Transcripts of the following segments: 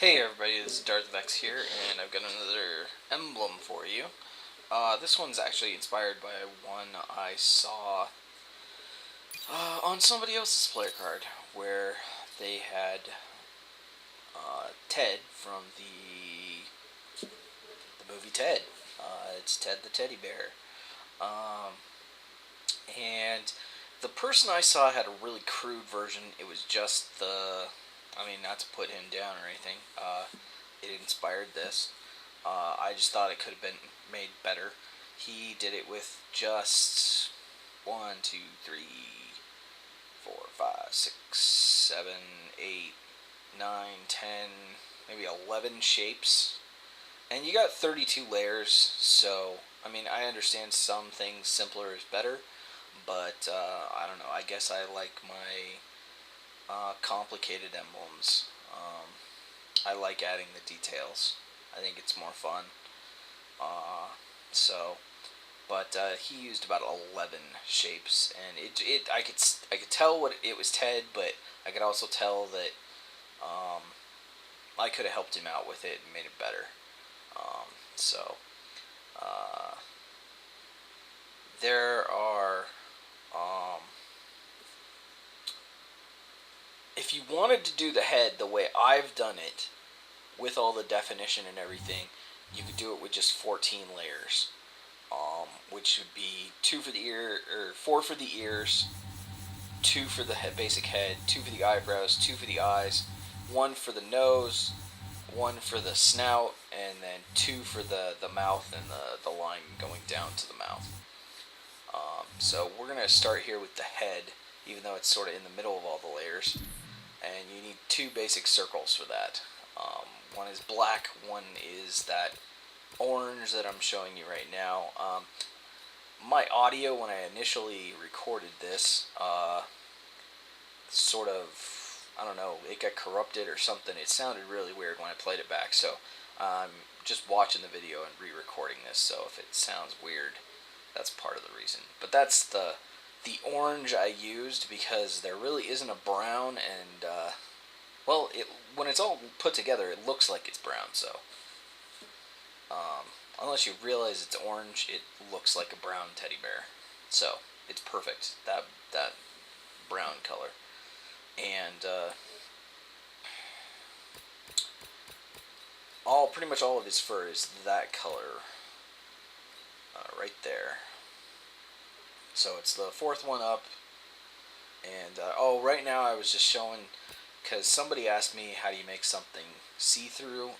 Hey everybody, this is Darth Vex here, and I've got another emblem for you. This one's actually inspired by one I saw on somebody else's player card, where they had Ted from the movie Ted. It's Ted the teddy bear. Um, and the person I saw had a really crude version. It was just not to put him down or anything. It inspired this. I just thought it could have been made better. He did it with just 1, 2, 3, 4, 5, 6, 7, 8, 9, 10, maybe 11 shapes. And you got 32 layers, so, I understand some things simpler is better, but I don't know. I guess I like my complicated emblems. I like adding the details. I think it's more fun. Uh, so, but he used about 11 shapes, and I could tell what it was Ted, but I could also tell that um, I could have helped him out with it and made it better. Um, so uh, there are if you wanted to do the head the way I've done it, with all the definition and everything, you could do it with just 14 layers, which would be 2 for the ear, or 4 for the ears, 2 for the basic head, 2 for the eyebrows, 2 for the eyes, 1 for the nose, 1 for the snout, and then 2 for the mouth and the line going down to the mouth. So we're going to start here with the head, even though it's sort of in the middle of all the layers. And you need 2 basic circles for that. One is black, one is that orange that I'm showing you right now. My audio, when I initially recorded this, sort of, I don't know, it got corrupted or something. It sounded really weird when I played it back, so I'm just watching the video and re-recording this, so if it sounds weird, that's part of the reason. But that's the orange I used because there really isn't a brown, and when it's all put together, it looks like it's brown. So unless you realize it's orange, it looks like a brown teddy bear. So it's perfect, that brown color. And pretty much all of his fur is that color right there. So it's the 4th one up. And right now I was just showing, because somebody asked me how do you make something see-through.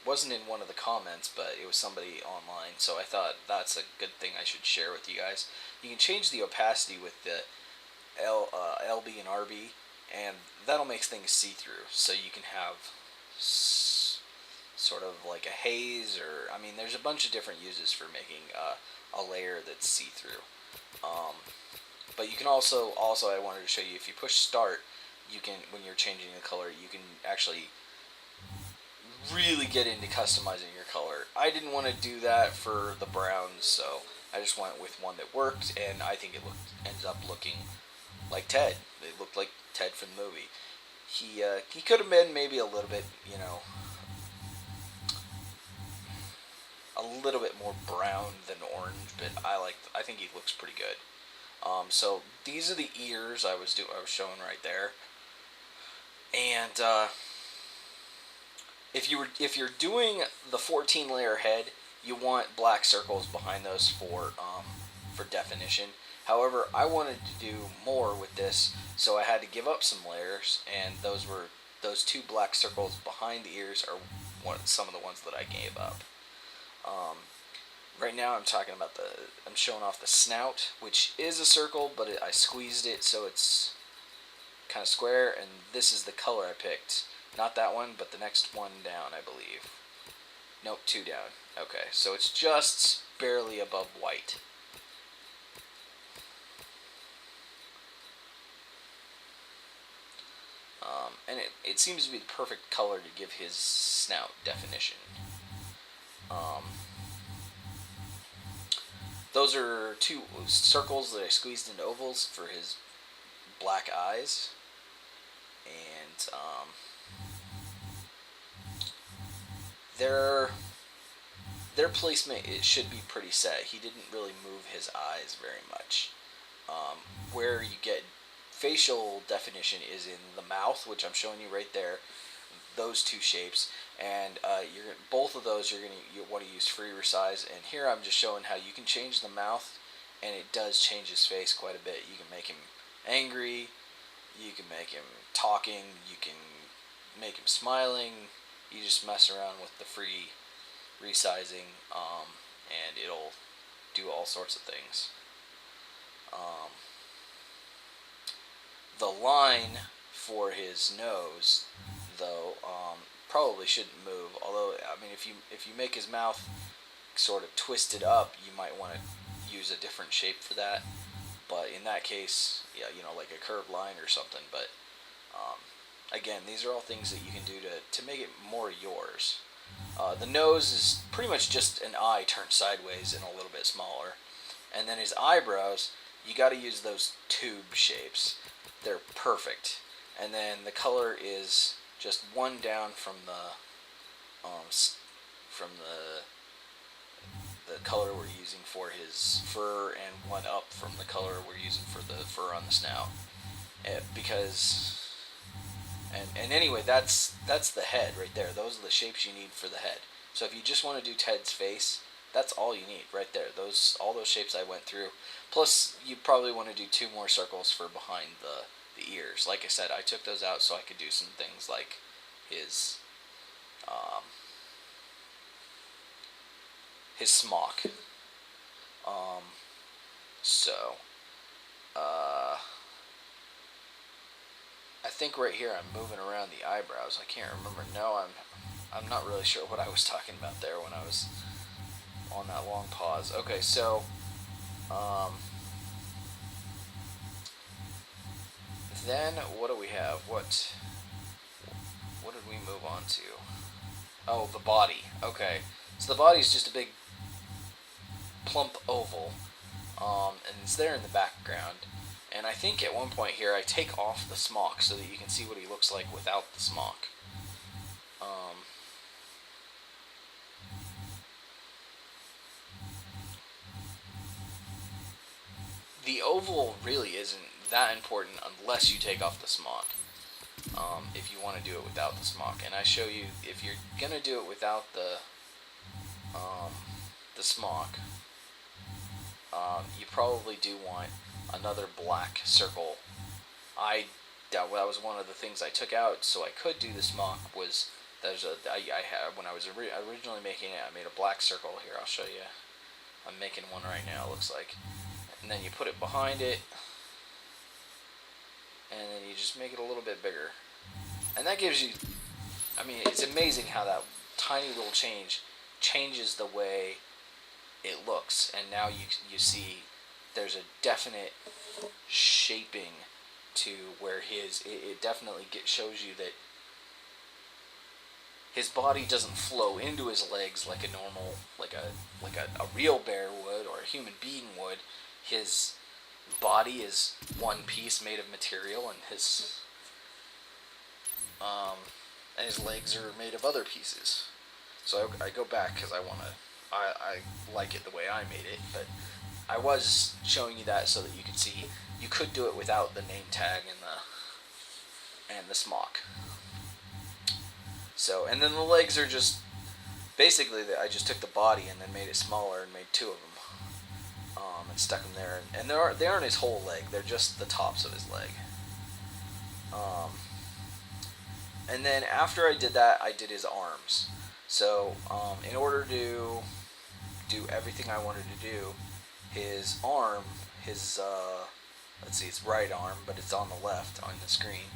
Wasn't in one of the comments, but it was somebody online, so I thought that's a good thing I should share with you guys. You can change the opacity with the LB and RB, and that'll make things see-through, so you can have sort of like a haze, or there's a bunch of different uses for making a layer that's see-through. But you can also I wanted to show you, if you push start, you can, when you're changing the color, you can actually really get into customizing your color. I didn't want to do that for the browns, so I just went with one that worked, and I think it ended up looking like Ted. It looked like Ted from the movie. He could have been maybe a little bit, a little bit more brown than orange, but I think he looks pretty good. So these are the ears I was showing right there, and if you're doing the 14 layer head, you want black circles behind those for definition. However, I wanted to do more with this, so I had to give up some layers, and those 2 black circles behind the ears are some of the ones that I gave up. Right now I'm showing off the snout, which is a circle, but I squeezed it so it's kind of square, and this is the color I picked. Not that one, but the next one down, I believe. Nope, 2 down. Okay, so it's just barely above white. And it seems to be the perfect color to give his snout definition. Those are 2 circles that I squeezed into ovals for his black eyes. And their their placement, it should be pretty set. He didn't really move his eyes very much. Where you get facial definition is in the mouth, which I'm showing you right there. Those two shapes, and both of those you want to use free resize. And here I'm just showing how you can change the mouth, and it does change his face quite a bit. You can make him angry, you can make him talking, you can make him smiling. You just mess around with the free resizing, and it'll do all sorts of things. The line for his nose, though, probably shouldn't move. Although, I mean, if you make his mouth sort of twisted up, you might want to use a different shape for that. But in that case, yeah, like a curved line or something. But again, these are all things that you can do to make it more yours. The nose is pretty much just an eye turned sideways and a little bit smaller. And then his eyebrows, you got to use those tube shapes. They're perfect. And then the color is just one down from the color we're using for his fur, and one up from the color we're using for the fur on the snout. And anyway, that's the head right there. Those are the shapes you need for the head. So if you just want to do Ted's face, that's all you need right there. All those shapes I went through. Plus, you probably want to do 2 more circles for behind the ears. Like I said, I took those out so I could do some things like his smock. I think right here I'm moving around the eyebrows. I can't remember. No, I'm not really sure what I was talking about there when I was on that long pause. Okay, so then what do we have? What did we move on to? Oh, the body. Okay, so the body's just a big plump oval, and it's there in the background. And I think at one point here I take off the smock so that you can see what he looks like without the smock. The oval really isn't that important unless you take off the smock. If you want to do it without the smock, and I show you if you're gonna do it without the smock, you probably do want another black circle. That was one of the things I took out so I could do the smock. Was I had when I was originally making it, I made a black circle here. I'll show you. I'm making one right now. It looks like, and then you put it behind it, and then you just make it a little bit bigger, and that gives you. I mean, it's amazing how that tiny little changes the way it looks, and now you see there's a definite shaping to where it definitely shows you that his body doesn't flow into his legs like a normal, like a real bear would or a human being would. His body is one piece made of material, and his legs are made of other pieces. So I go back because I like it the way I made it, but I was showing you that so that you could see you could do it without the name tag and the smock. So, and then the legs are just basically I just took the body and then made it smaller and made 2 of them, and stuck them there. And they aren't his whole leg; they're just the tops of his leg. And then after I did that, I did his arms. So, in order to do everything I wanted to do, his arm, let's see, it's right arm, but it's on the left on the screen.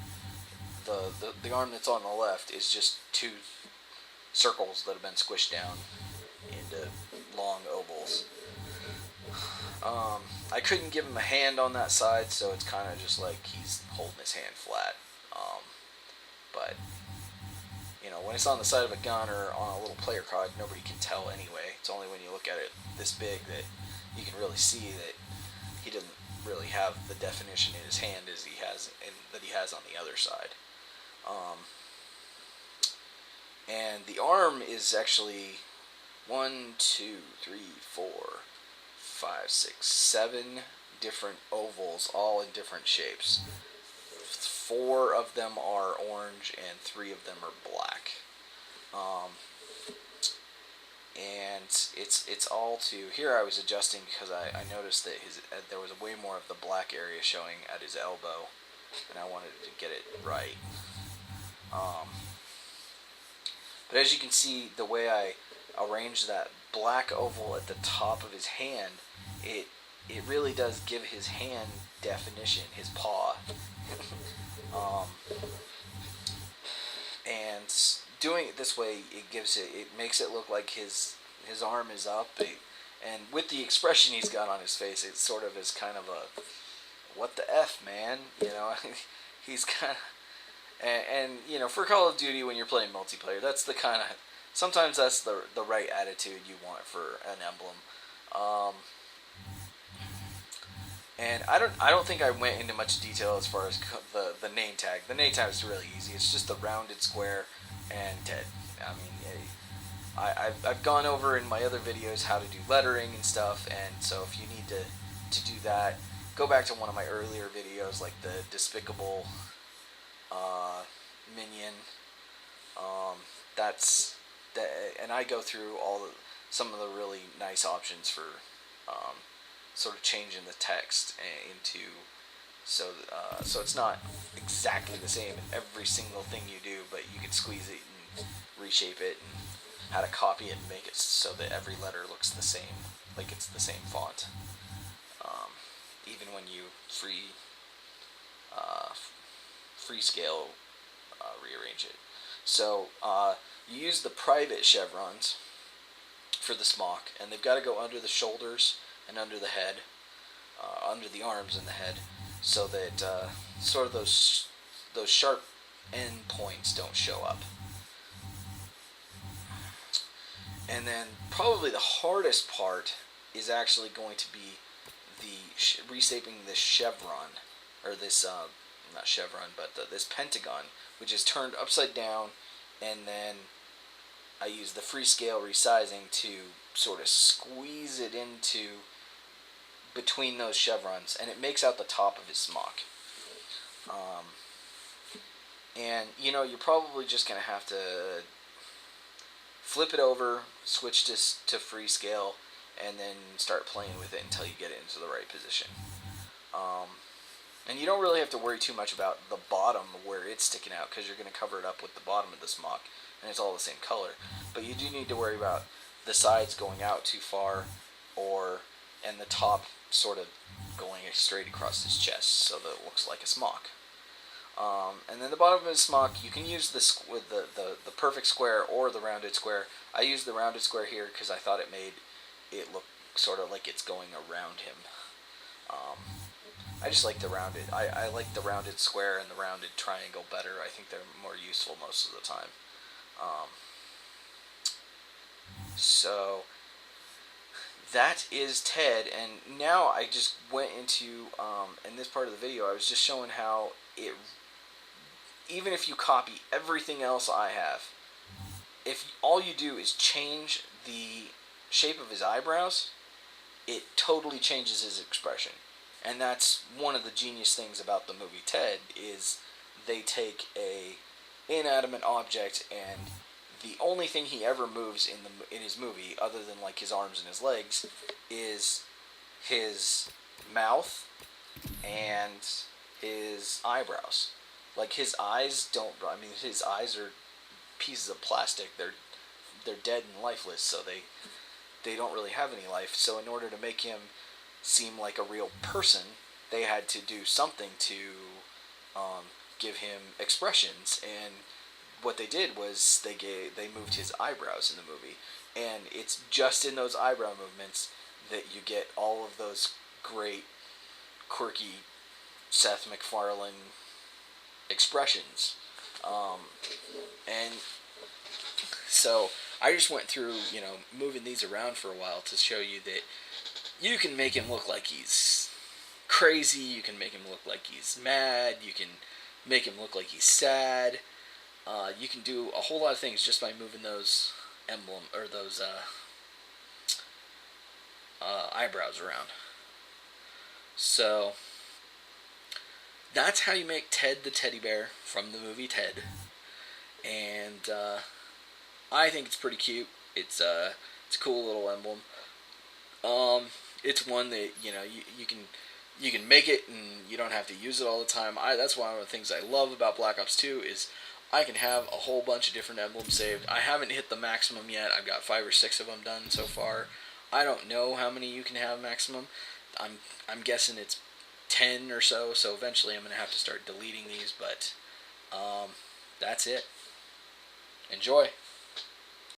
The arm that's on the left is just 2 circles that have been squished down into long ovals. I couldn't give him a hand on that side, so it's kind of just like he's holding his hand flat. But when it's on the side of a gun or on a little player card, nobody can tell anyway. It's only when you look at it this big that you can really see that he doesn't really have the definition in his hand as he has on the other side. And the arm is actually 7 different ovals, all in different shapes. 4 of them are orange, and 3 of them are black. Um, and it's all to here. I was adjusting because I noticed that there was way more of the black area showing at his elbow, and I wanted to get it right. But as you can see, the way I arranged that black oval at the top of his hand, it really does give his hand definition, his paw. um, and doing it this way, it makes it look like his arm is up, and with the expression he's got on his face, it sort of is kind of a what the f, man, he's kind of. And for Call of Duty, when you're playing multiplayer, that's the kind of sometimes that's the right attitude you want for an emblem. And I don't think I went into much detail as far as the name tag. The name tag is really easy. It's just the rounded square and Ted. I mean, I've gone over in my other videos how to do lettering and stuff, and so if you need to do that, go back to one of my earlier videos, like the Despicable minion. That's that, and I go through some of the really nice options for sort of changing the text into so it's not exactly the same in every single thing you do, but you can squeeze it and reshape it, and how to copy it and make it so that every letter looks the same, like it's the same font. Even when you free scale rearrange it. So you use the private chevrons for the smock, and they've got to go under the shoulders and under the head, under the arms and the head, so that sort of those sharp end points don't show up. And then probably the hardest part is actually going to be the reshaping this chevron, or this not chevron, but this pentagon, which is turned upside down, and then I use the freescale resizing to sort of squeeze it into between those chevrons, and it makes out the top of his smock. And you're probably just going to have to flip it over, switch to freescale, and then start playing with it until you get it into the right position. And you don't really have to worry too much about the bottom where it's sticking out, because you're going to cover it up with the bottom of the smock, and it's all the same color. But you do need to worry about the sides going out too far, and the top sort of going straight across his chest, so that it looks like a smock. And then the bottom of his smock, you can use this with the perfect square or the rounded square. I used the rounded square here because I thought it made it look sort of like it's going around him. I just like the rounded. I like the rounded square and the rounded triangle better. I think they're more useful most of the time. So that is Ted, and now I just went into in this part of the video, I was just showing how it, even if you copy everything else I have, if all you do is change the shape of his eyebrows, it totally changes his expression. And that's one of the genius things about the movie Ted, is they take a inanimate object, and the only thing he ever moves in his movie, other than like his arms and his legs, is his mouth and his eyebrows. Like his eyes don't. I mean, his eyes are pieces of plastic. They're dead and lifeless, so they don't really have any life. So in order to make him seem like a real person, they had to do something to give him expressions, and what they did was they moved his eyebrows in the movie, and it's just in those eyebrow movements that you get all of those great, quirky Seth MacFarlane expressions. And so I just went through, moving these around for a while to show you that you can make him look like he's crazy, you can make him look like he's mad, you can make him look like he's sad. You can do a whole lot of things just by moving those those eyebrows around. So that's how you make Ted the teddy bear from the movie Ted, and I think it's pretty cute. It's a cool little emblem. Um, it's one that you can make it and you don't have to use it all the time. That's one of the things I love about Black Ops 2 is I can have a whole bunch of different emblems saved. I haven't hit the maximum yet. I've got 5 or 6 of them done so far. I don't know how many you can have maximum. I'm I'm guessing it's 10 or so. So eventually I'm gonna have to start deleting these. But that's it. Enjoy.